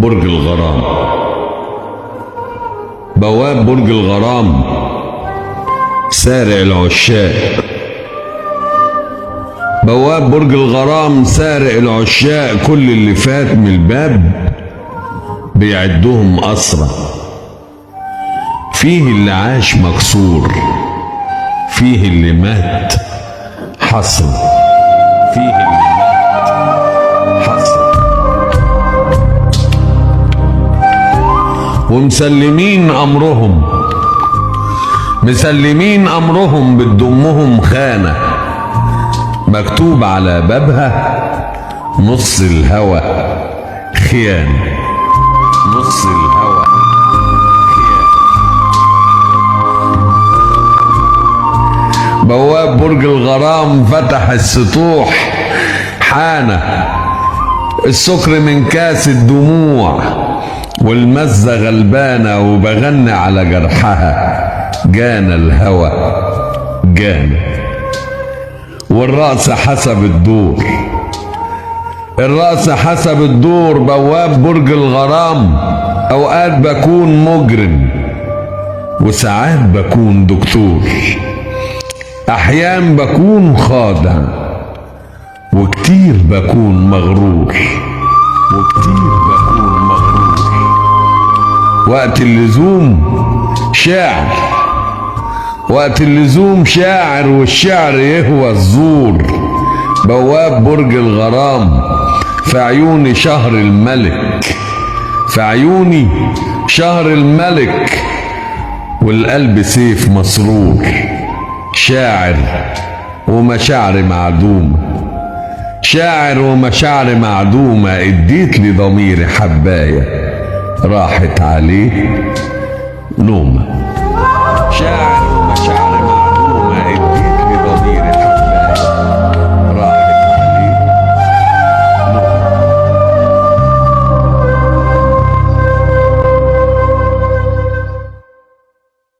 برج الغرام. بواب برج الغرام سارع العشاق. بواب برج الغرام سارع العشاق، كل اللي فات من الباب بيعدهم أسرى. فيه اللي عاش مكسور، فيه اللي مات حسرة، فيه اللي مات حسرة. ومسلمين أمرهم، مسلمين أمرهم بتضمهم خانة، مكتوب على بابها نص الهوى خيانة، نص الهوى خيانة. بواب برج الغرام فتح السطوح، حانة السكر من كاس الدموع، والمزة غلبانة وبغني على جرحها، جانا الهوى جانا. والرأس حسب الدور، الرأس حسب الدور. بواب برج الغرام أوقات بكون مجرم وساعات بكون دكتور، أحيان بكون خادع وكتير بكون مغرور، وكتير بكون مغرور. وقت اللزوم شاعر، وقت اللزوم شاعر، والشعر يهوى الزور. بواب برج الغرام في عيوني شهر الملك، في عيوني شهر الملك، والقلب سيف مسرور. شاعر ومشاعر معدومة، شاعر ومشاعر معدومة. اديت لضميري حباية راحت عليه نومة.